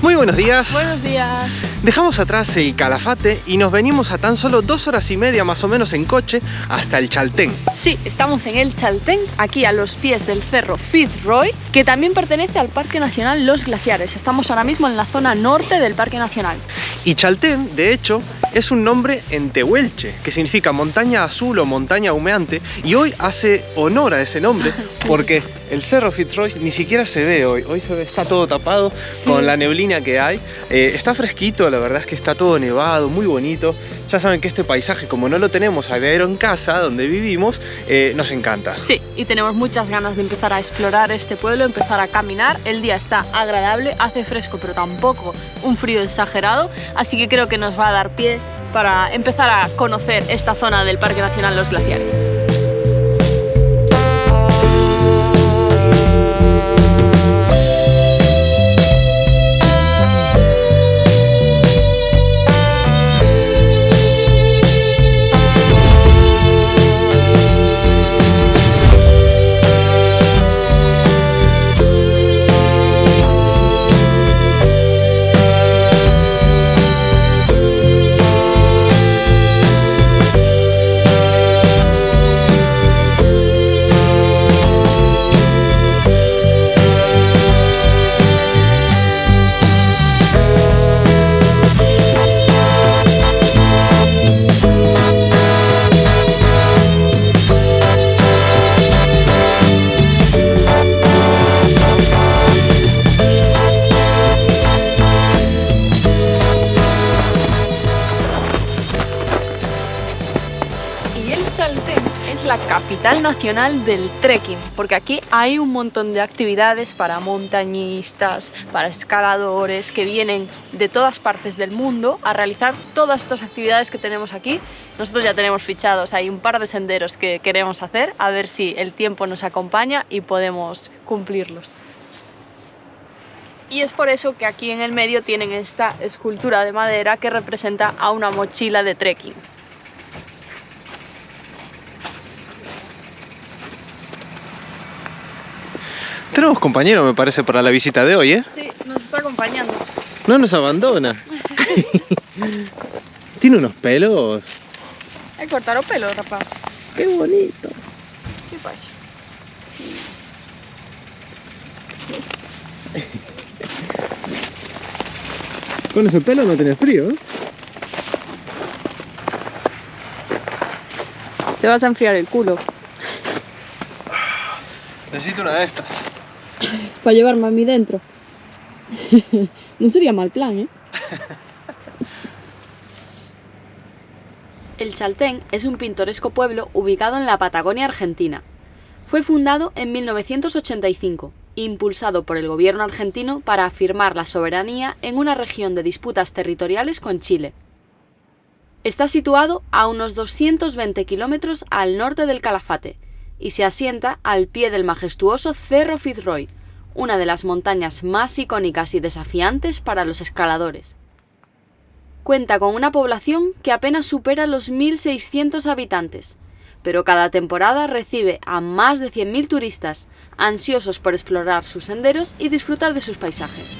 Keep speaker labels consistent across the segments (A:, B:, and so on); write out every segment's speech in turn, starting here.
A: Muy buenos días.
B: Buenos días.
A: Dejamos atrás el Calafate y nos venimos a tan solo 2 horas y media más o menos en coche hasta el Chaltén.
B: Sí, estamos en el Chaltén, aquí a los pies del cerro Fitzroy, que también pertenece al Parque Nacional Los Glaciares. Estamos ahora mismo en la zona norte del Parque Nacional.
A: Y Chaltén, de hecho, es un nombre en tehuelche, que significa montaña azul o montaña humeante, y hoy hace honor a ese nombre,
B: Sí.
A: porque el cerro Fitzroy ni siquiera se ve hoy. Hoy se ve, está todo tapado con la neblina que hay. Está fresquito, la verdad es que está todo nevado, muy bonito. Ya saben que este paisaje, como no lo tenemos a diario en casa, donde vivimos, nos encanta.
B: Sí, y tenemos muchas ganas de empezar a explorar este pueblo, empezar a caminar. El día está agradable, hace fresco, pero tampoco un frío exagerado, así que creo que nos va a dar pie para empezar a conocer esta zona del Parque Nacional Los Glaciares. La capital nacional del trekking, porque aquí hay un montón de actividades para montañistas, para escaladores que vienen de todas partes del mundo a realizar todas estas actividades que tenemos aquí. Nosotros ya tenemos fichados, hay un par de senderos que queremos hacer, a ver si el tiempo nos acompaña y podemos cumplirlos. Y es por eso que aquí en el medio tienen esta escultura de madera que representa a una mochila de trekking.
A: Tenemos compañero, me parece, para la visita de hoy, ¿eh?
B: Sí, nos está acompañando.
A: No nos abandona. Tiene unos pelos.
B: Hay que cortar los pelos, rapaz.
A: ¡Qué bonito!
B: ¿Qué pasa?
A: Con ese pelo no tenés frío, ¿eh?
B: Te vas a enfriar el culo.
A: Necesito una de estas.
B: Para llevarme a mí dentro. No sería mal plan, ¿eh? El Chaltén es un pintoresco pueblo ubicado en la Patagonia Argentina. Fue fundado en 1985, impulsado por el gobierno argentino para afirmar la soberanía en una región de disputas territoriales con Chile. Está situado a unos 220 kilómetros al norte del Calafate y se asienta al pie del majestuoso Cerro Fitzroy, una de las montañas más icónicas y desafiantes para los escaladores. Cuenta con una población que apenas supera los 1.600 habitantes, pero cada temporada recibe a más de 100.000 turistas, ansiosos por explorar sus senderos y disfrutar de sus paisajes.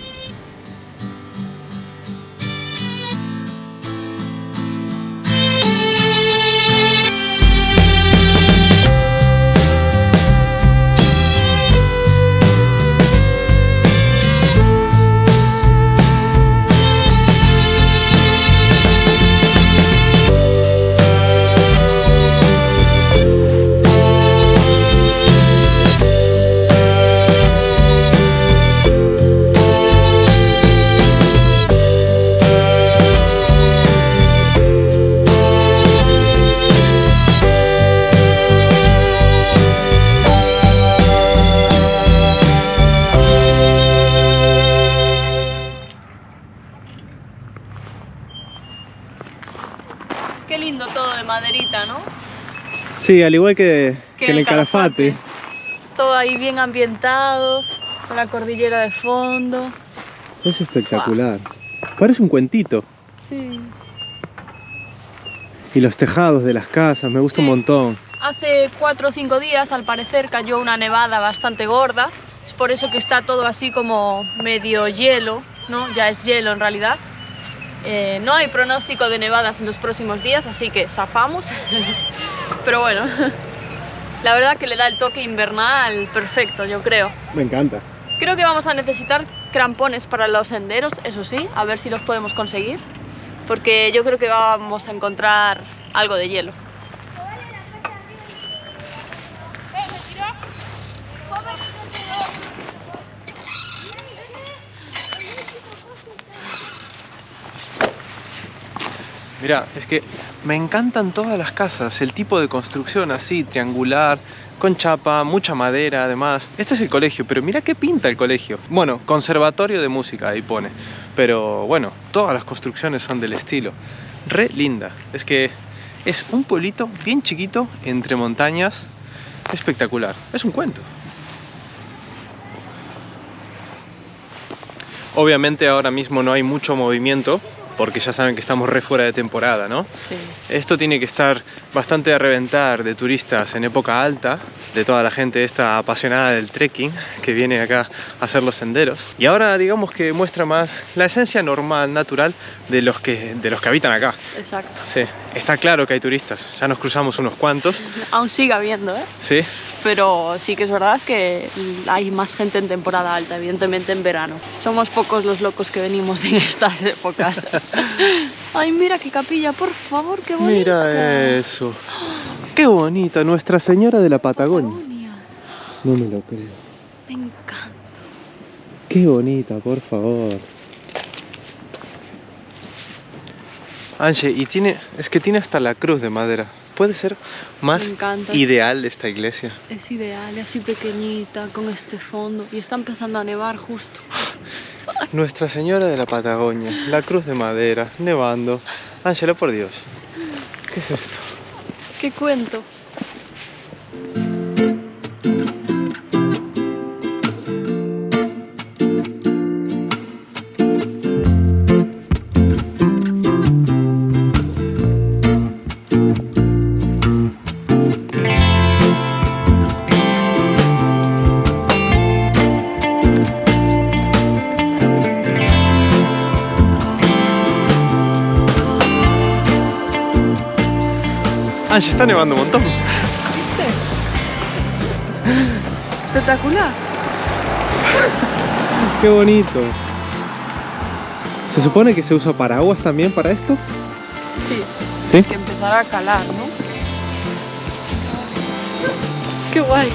B: Qué lindo todo de maderita, ¿no?
A: Sí, al igual que en el Calafate.
B: Todo ahí bien ambientado, con la cordillera de fondo.
A: Es espectacular. Parece un cuentito.
B: Sí.
A: Y los tejados de las casas, me gusta un montón.
B: Hace 4 o 5 días, al parecer, cayó una nevada bastante gorda. Es por eso que está todo así como medio hielo ¿no? Ya es hielo en realidad. No hay pronóstico de nevadas en los próximos días, así que zafamos. Pero bueno, la verdad que le da el toque invernal perfecto, yo creo.
A: Me encanta.
B: Creo que vamos a necesitar crampones para los senderos, eso sí, a ver si los podemos conseguir, porque yo creo que vamos a encontrar algo de hielo.
A: Mira, es que me encantan todas las casas, el tipo de construcción así, triangular, con chapa, mucha madera además. Este es el colegio, pero mira qué pinta el colegio. Bueno, conservatorio de música ahí pone, pero bueno, todas las construcciones son del estilo. Re linda, es que es un pueblito bien chiquito entre montañas, espectacular, es un cuento. Obviamente ahora mismo no hay mucho movimiento, porque ya saben que estamos re fuera de temporada, ¿no?
B: Sí.
A: Esto tiene que estar bastante a reventar de turistas en época alta, de toda la gente esta apasionada del trekking que viene acá a hacer los senderos. Y ahora digamos que muestra más la esencia normal, natural de los que habitan acá.
B: Exacto.
A: Sí, está claro que hay turistas, ya nos cruzamos unos cuantos.
B: Aún sigue habiendo, ¿eh?
A: Sí.
B: Pero sí que es verdad que hay más gente en temporada alta, evidentemente en verano. Somos pocos los locos que venimos en estas épocas. Ay, mira qué capilla, por favor, qué bonita.
A: Mira eso. Qué bonita, Nuestra Señora de la Patagonia. No me lo creo.
B: Me encanta.
A: Qué bonita, por favor. Angie, y es que tiene hasta la cruz de madera. ¿Puede ser más ideal esta iglesia?
B: Es ideal, así pequeñita, con este fondo. Y está empezando a nevar justo.
A: Nuestra Señora de la Patagonia, la cruz de madera, nevando. Ángela, por Dios, ¿qué es esto?
B: ¿Qué cuento?
A: Angie, está nevando un montón.
B: ¿Viste? Espectacular.
A: Qué bonito. ¿Se supone que se usa paraguas también para esto?
B: Sí.
A: ¿Sí?
B: Hay que empezar a calar, ¿no? Qué guay.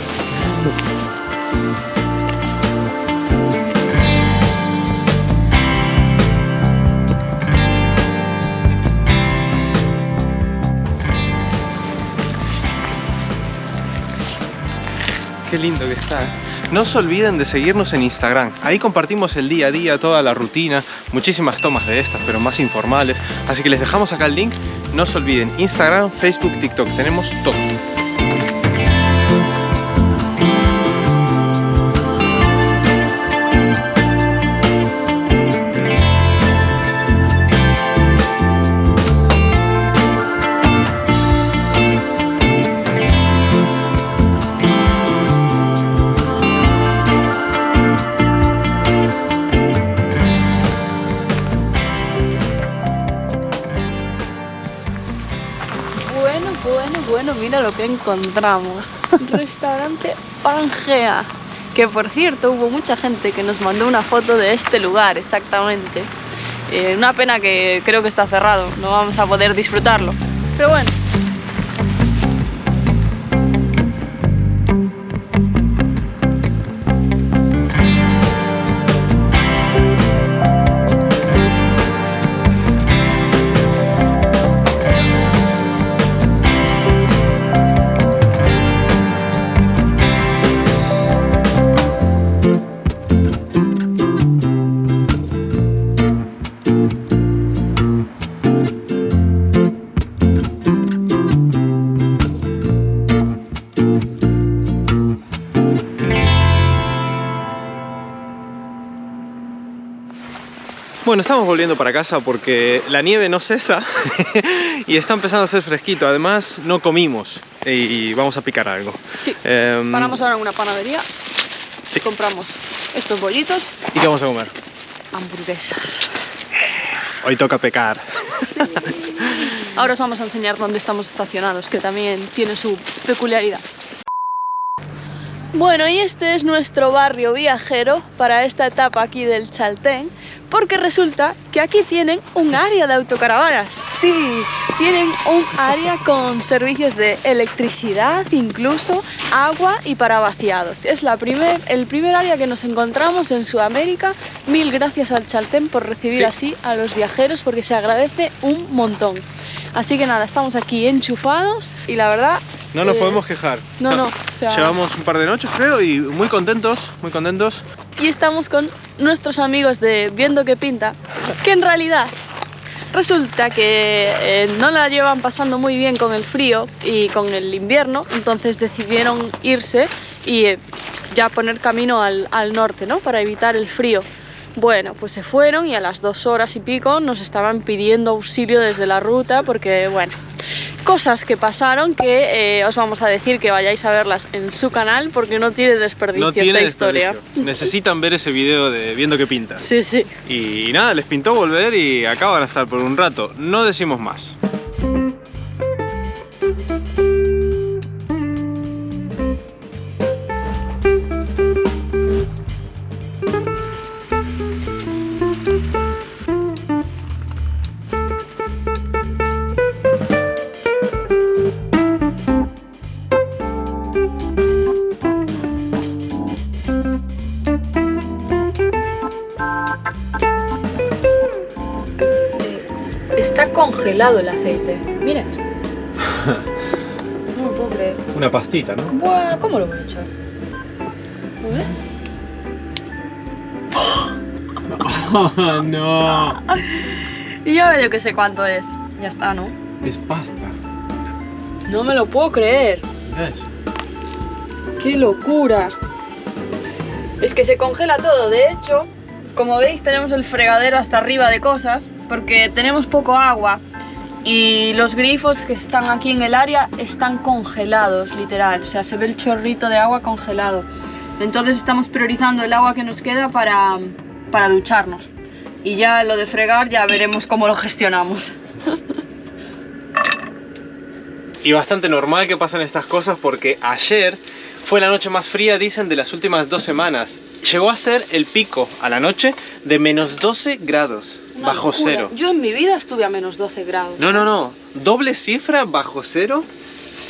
A: Qué lindo que está. No se olviden de seguirnos en Instagram. Ahí compartimos el día a día, toda la rutina, muchísimas tomas de estas, pero más informales. Así que les dejamos acá el link. No se olviden, Instagram, Facebook, TikTok, tenemos todo.
B: Bueno, mira lo que encontramos. Restaurante Pangea. Que por cierto, hubo mucha gente que nos mandó una foto de este lugar, exactamente. Una pena que creo que está cerrado, no vamos a poder disfrutarlo. Pero bueno.
A: Bueno, estamos volviendo para casa porque la nieve no cesa y está empezando a hacer fresquito. Además, no comimos y vamos a picar algo.
B: Sí, paramos ahora en una panadería. Sí. Compramos estos bollitos.
A: ¿Y qué vamos a comer?
B: hamburguesas.
A: Hoy toca pecar.
B: Sí. Ahora os vamos a enseñar dónde estamos estacionados, que también tiene su peculiaridad. Bueno, y este es nuestro barrio viajero para esta etapa aquí del Chaltén, porque resulta que aquí tienen un área de autocaravanas. Sí, tienen un área con servicios de electricidad, incluso agua y para vaciados. Es el primer área que nos encontramos en Sudamérica. Mil gracias al Chaltén por recibir así a los viajeros, porque se agradece un montón. Así que nada, estamos aquí enchufados y la verdad...
A: No nos podemos quejar.
B: No. O sea...
A: Llevamos un par de noches, creo, y muy contentos, muy contentos.
B: Y estamos con nuestros amigos de Viendo que Pinta, que en realidad resulta que no la llevan pasando muy bien con el frío y con el invierno, entonces decidieron irse y ya poner camino al norte, ¿no? Para evitar el frío. Bueno, pues se fueron y a las 2 horas y pico nos estaban pidiendo auxilio desde la ruta porque, bueno, cosas que pasaron que os vamos a decir que vayáis a verlas en su canal porque no tiene desperdicio esta historia.
A: Necesitan ver ese video de Viendo que Pinta.
B: Sí.
A: Y nada, les pintó volver y acá van a estar por un rato. No decimos más.
B: Está congelado el aceite. Mira esto. No lo puedo creer.
A: Una pastita, ¿no?
B: Buah, ¿cómo lo voy a echar? A ver.
A: No.
B: Y yo que sé cuánto es. Ya está, ¿no?
A: Es pasta.
B: No me lo puedo creer.
A: Mira eso.
B: ¡Qué locura! Es que se congela todo. De hecho, como veis, tenemos el fregadero hasta arriba de cosas porque tenemos poco agua y los grifos que están aquí en el área están congelados, literal. O sea, se ve el chorrito de agua congelado. Entonces estamos priorizando el agua que nos queda para ducharnos. Y ya lo de fregar ya veremos cómo lo gestionamos.
A: Y bastante normal que pasen estas cosas porque ayer fue la noche más fría, dicen, de las últimas 2 semanas. Llegó a ser el pico a la noche de menos 12 grados, bajo cero.
B: Yo en mi vida estuve a menos 12 grados.
A: No. Doble cifra bajo cero.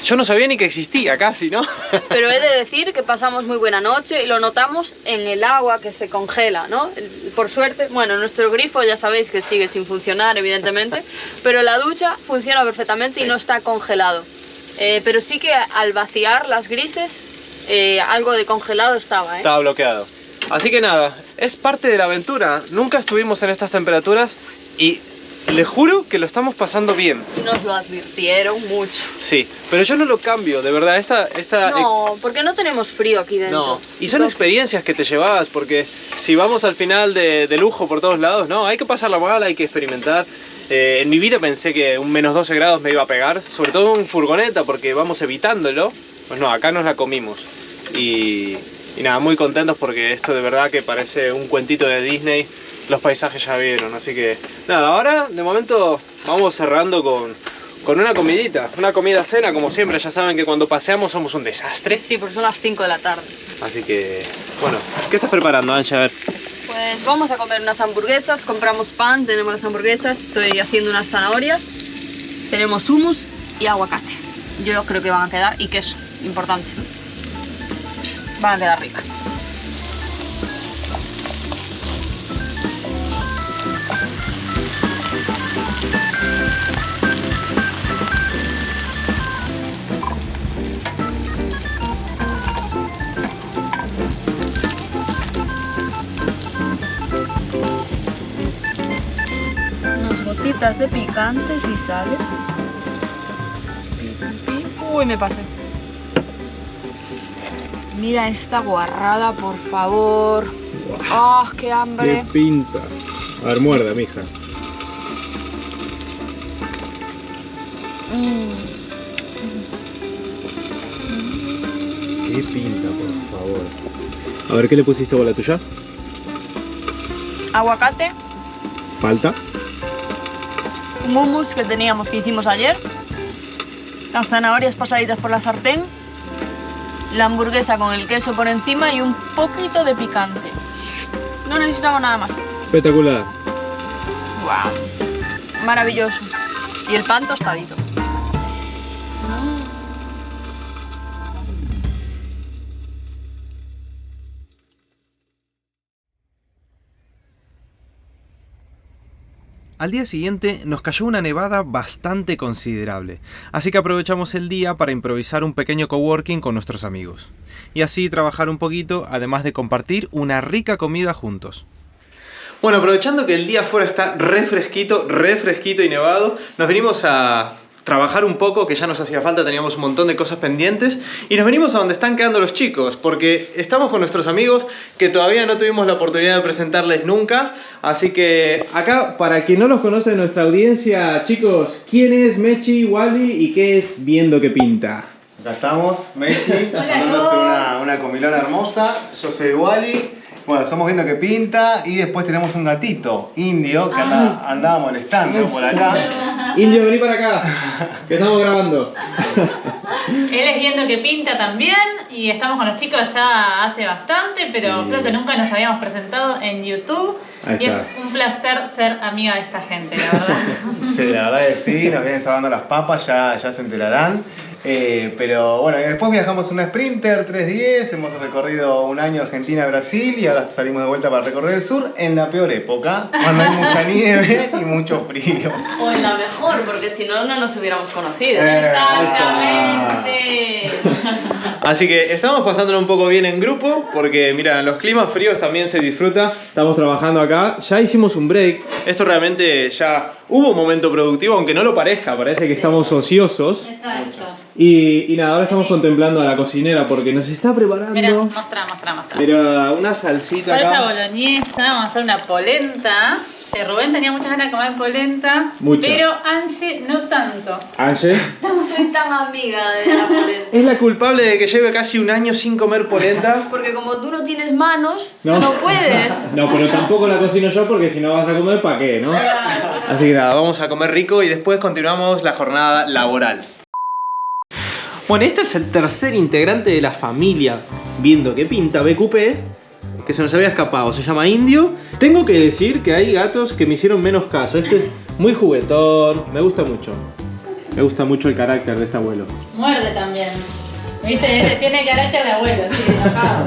A: Yo no sabía ni que existía casi, ¿no?
B: Pero he de decir que pasamos muy buena noche y lo notamos en el agua que se congela, ¿no? Por suerte, bueno, nuestro grifo ya sabéis que sigue sin funcionar, evidentemente, pero la ducha funciona perfectamente y no está congelado. Pero sí que al vaciar las grises, algo de congelado estaba, ¿eh?
A: Estaba bloqueado. Así que nada, es parte de la aventura. Nunca estuvimos en estas temperaturas y les juro que lo estamos pasando bien.
B: Y nos lo advirtieron mucho.
A: Sí, pero yo no lo cambio, de verdad.
B: No, porque no tenemos frío aquí dentro.
A: No, y son experiencias que te llevas, porque si vamos al final de lujo por todos lados, no, hay que pasarla mal, hay que experimentar. En mi vida pensé que un menos 12 grados me iba a pegar, sobre todo en furgoneta, porque vamos evitándolo. Pues no, acá nos la comimos. Y nada, muy contentos porque esto de verdad que parece un cuentito de Disney. Los paisajes ya vieron, así que nada, ahora de momento vamos cerrando con una comidita, una comida cena, como siempre. Ya saben que cuando paseamos somos un desastre.
B: Sí, porque son las 5 de la tarde.
A: Así que, bueno, ¿qué estás preparando, Ancha? A ver.
B: Pues vamos a comer unas hamburguesas, compramos pan, tenemos las hamburguesas, estoy haciendo unas zanahorias, tenemos hummus y aguacate. Yo creo que van a quedar, y queso, importante, ¿no? Van a quedar ricas. De picantes y sal. Uy, me pasé. Mira esta guarrada, por favor. ¡Ah, qué hambre!
A: ¡Qué pinta! A ver, muerda, mija. ¡Qué pinta, por favor! A ver, ¿qué le pusiste vos a la tuya?
B: aguacate,
A: Falta.
B: un hummus que teníamos, que hicimos ayer, las zanahorias pasaditas por la sartén, la hamburguesa con el queso por encima y un poquito de picante. No necesitamos nada más.
A: Espectacular.
B: ¡Wow! Maravilloso. Y el pan tostadito.
A: Al día siguiente nos cayó una nevada bastante considerable, así que aprovechamos el día para improvisar un pequeño coworking con nuestros amigos. Y así trabajar un poquito, además de compartir una rica comida juntos. Bueno, aprovechando que el día afuera está re fresquito y nevado, nos venimos a trabajar un poco, que ya nos hacía falta, teníamos un montón de cosas pendientes, y nos venimos a donde están quedando los chicos, porque estamos con nuestros amigos que todavía no tuvimos la oportunidad de presentarles nunca, así que acá, para quien no los conoce de nuestra audiencia, chicos, ¿quién es Mechi, Wally y qué es Viendo que Pinta?
C: Acá estamos, Mechi, tomándose una comilona hermosa. Yo soy Wally. Bueno, estamos Viendo que Pinta. Y después tenemos un gatito, Indio, que andaba molestando por acá.
A: Indio, vení para acá, que estamos grabando.
D: Él es Viendo que Pinta también. Y estamos con los chicos ya hace bastante, pero
C: Sí.
D: creo que nunca nos habíamos presentado en YouTube.
A: Ahí
D: Y es
A: está.
D: un placer ser amiga de esta gente, la verdad.
C: Sí, la verdad que sí, nos vienen salvando las papas, ya se enterarán. Pero bueno, después viajamos en una Sprinter 310, hemos recorrido un año Argentina-Brasil y ahora salimos de vuelta para recorrer el sur en la peor época, cuando hay mucha nieve y mucho frío.
B: O en la mejor, porque si no, no nos hubiéramos conocido.
D: Exactamente.
A: Así que estamos pasándolo un poco bien en grupo, porque mira, en los climas fríos también se disfruta. Estamos trabajando acá, ya hicimos un break. Esto realmente ya hubo un momento productivo, aunque no lo parezca, parece que estamos ociosos.
D: Exacto.
A: Y nada, ahora estamos contemplando a la cocinera porque nos está preparando.
D: Mira, mostrá.
A: Mira, una salsita
D: Salsa
A: acá.
D: boloñesa, vamos a hacer una polenta. Rubén tenía muchas ganas de comer polenta,
A: Mucha.
D: pero Angie no tanto.
A: Ángel
B: No soy tan amiga de la polenta.
A: es la culpable de que lleve casi un año sin comer polenta.
B: Porque como tú no tienes manos,
A: No.
B: no puedes.
A: No, pero tampoco la cocino yo porque si no vas a comer, ¿para qué, no? Así que nada, vamos a comer rico y después continuamos la jornada laboral. Bueno, este es el tercer integrante de la familia Viendo que Pinta, BQP, que se nos había escapado, se llama Indio. Tengo que decir que hay gatos que me hicieron menos caso. Este es muy juguetón, me gusta mucho. Me gusta mucho el carácter de este abuelo.
D: Muerde también. ¿Viste? Este tiene carácter de abuelo, sí, enojado.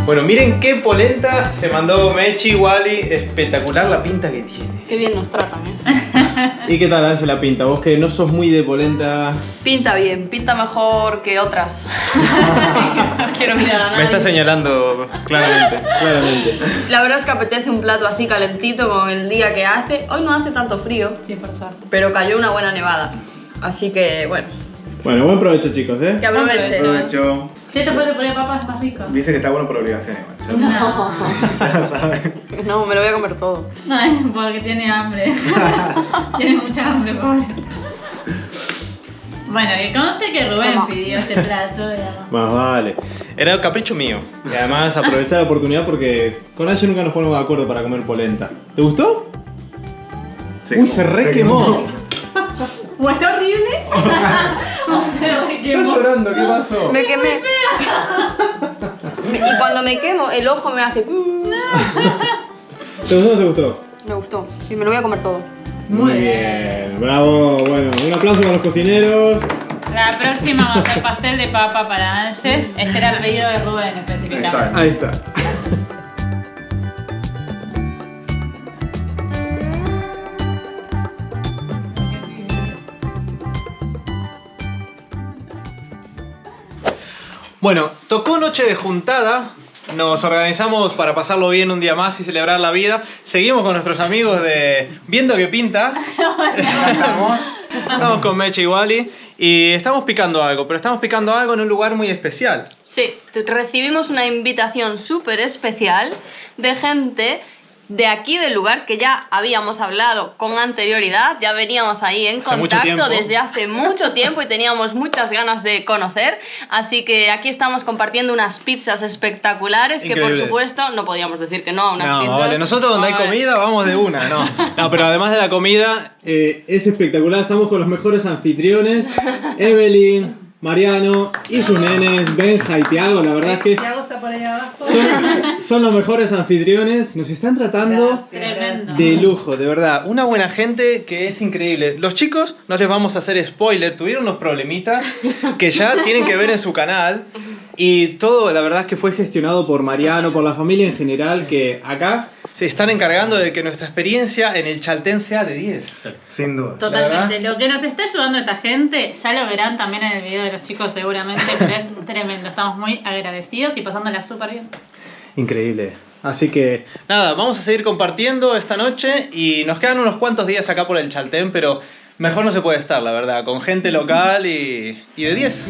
A: Bueno, miren qué polenta se mandó Mechi, Wally, espectacular la pinta que tiene.
B: Qué bien nos tratan, ¿eh?
A: ¿Y qué tal, Ángel, la pinta? Vos que no sos muy de polenta.
B: Pinta bien, pinta mejor que otras. No quiero mirar a nadie.
A: Me está señalando claramente.
B: La verdad es que apetece un plato así calentito con el día que hace. Hoy no hace tanto frío,
D: Sí, por suerte.
B: pero cayó una buena nevada. Así que, bueno,
A: Bueno, buen provecho, chicos, ¿eh?
B: que aproveche.
C: Aprovecho.
D: Si esto puede poner papas más rico.
C: Dice que está bueno por obligación igual.
D: No.
C: Ya lo saben.
B: No, me lo voy a comer todo.
D: Ay, porque tiene hambre. Tiene mucha hambre, pobre. Bueno, y conste que Rubén
B: Toma.
D: pidió este plato. Digamos.
A: Más vale. Era un capricho mío. Y además aprovechar la oportunidad porque con Ángel nunca nos ponemos de acuerdo para comer polenta. ¿Te gustó? Uy, se re quemó.
D: ¿O está horrible? O sea, se
A: ¿Estás
D: quemó.
A: llorando? ¿Qué pasó?
B: Me quemé. Y cuando me quemo, el ojo me hace...
A: ¿Te gustó o no te gustó?
B: Me gustó. Sí, me lo voy a comer todo.
D: Muy bien.
A: Bravo. Bueno, un aplauso para los cocineros.
D: La próxima vamos a hacer pastel de papa para Ángel. Este era el pedido de Rubén específicamente.
C: Exacto.
A: Ahí está. Bueno, tocó noche de juntada. Nos organizamos para pasarlo bien un día más y celebrar la vida. Seguimos con nuestros amigos de Viendo que Pinta. Estamos con Meche y Wally y estamos picando algo, pero estamos picando algo en un lugar muy especial.
E: Sí, recibimos una invitación súper especial de gente de aquí del lugar que ya habíamos hablado con anterioridad, ya veníamos ahí en contacto desde hace mucho tiempo y teníamos muchas ganas de conocer, así que aquí estamos compartiendo unas pizzas espectaculares. Increíbles. Que por supuesto no podíamos decir que no a unas pizzas.
A: Vale, nosotros donde hay comida vamos de una, no, pero además de la comida es espectacular, estamos con los mejores anfitriones, Evelyn, Mariano y sus nenes, Benja y Tiago. La verdad es que son los mejores anfitriones. Nos están tratando de lujo, de verdad. Una buena gente que es increíble. Los chicos, no les vamos a hacer spoiler, tuvieron unos problemitas que ya tienen que ver en su canal. Y todo, la verdad es que fue gestionado por Mariano, por la familia en general, que acá se están encargando de que nuestra experiencia en el Chaltén sea de 10.
C: Sí, sin duda.
D: Totalmente. Lo que nos está ayudando esta gente, ya lo verán también en el video de los chicos seguramente, pero es tremendo. Estamos muy agradecidos y pasándola súper bien.
A: Increíble. Así que nada, vamos a seguir compartiendo esta noche y nos quedan unos cuantos días acá por el Chaltén, pero mejor no se puede estar, la verdad, con gente local y de 10.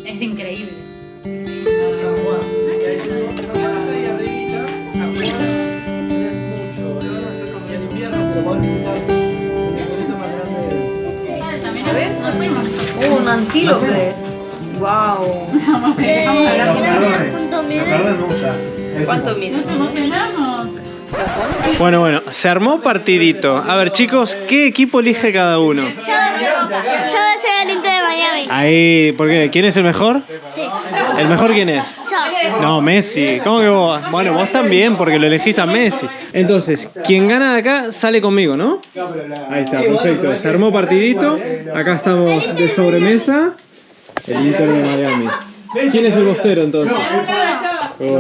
D: Es increíble.
A: San Juan. San Juan está ahí arribita. San Juan tenés mucho. Le van a estar como en invierno, pero podés visitar el pueblito más grande.
D: También a ver, nos fuimos.
E: Un antílope. Wow. ¿Cuánto mide?
D: Nos emocionamos.
A: Bueno, se armó partidito. A ver, chicos, ¿qué equipo elige cada uno?
F: Yo deseo el Inter de Miami.
A: Ahí, ¿por qué? ¿Quién es el mejor?
F: Sí.
A: ¿El mejor quién es?
F: Yo.
A: No, Messi. ¿Cómo que vos? Bueno, vos también, porque lo elegís a Messi. Entonces, quien gana de acá sale conmigo, ¿no? Ahí está, perfecto. Se armó partidito. Acá estamos de sobremesa. El Inter de Miami. ¿Quién es el bostero entonces?
F: No,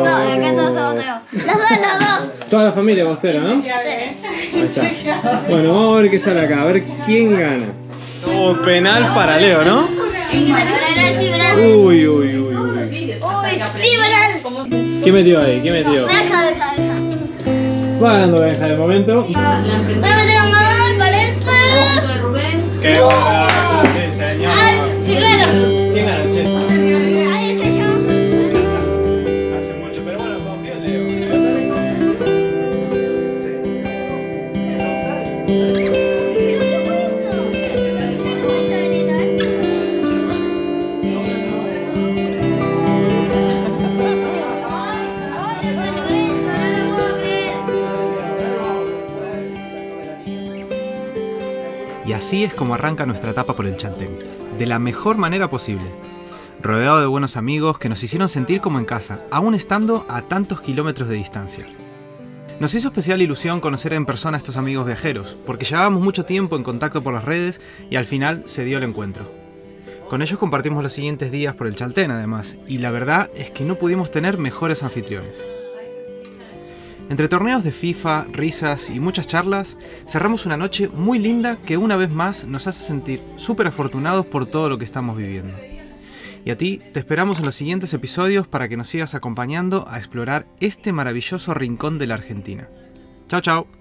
F: acá todos somos Teo. Los dos.
A: Toda la familia bostera, ¿no?
F: Sí.
A: Ahí está. Bueno, vamos a ver qué sale acá, a ver quién gana. Penal para Leo, ¿no?
F: Sí,
A: Uy.
F: sí, penal.
A: ¿Qué metió ahí? ¿Qué metió?
F: Deja.
A: Va ganando Benja de momento.
F: Voy a meter un gol, parece.
A: ¡Qué golazo! Sí, señor.
F: Primero.
A: ¿Quién gana, che?
F: Ahí está yo.
A: Hace mucho, pero bueno, confío en Leo.
G: Y así es como arranca nuestra etapa por el Chaltén, de la mejor manera posible. Rodeado de buenos amigos que nos hicieron sentir como en casa, aún estando a tantos kilómetros de distancia. Nos hizo especial ilusión conocer en persona a estos amigos viajeros, porque llevábamos mucho tiempo en contacto por las redes y al final se dio el encuentro. Con ellos compartimos los siguientes días por el Chaltén además, y la verdad es que no pudimos tener mejores anfitriones. Entre torneos de FIFA, risas y muchas charlas, cerramos una noche muy linda que una vez más nos hace sentir súper afortunados por todo lo que estamos viviendo. Y a ti te esperamos en los siguientes episodios para que nos sigas acompañando a explorar este maravilloso rincón de la Argentina. Chao, chao.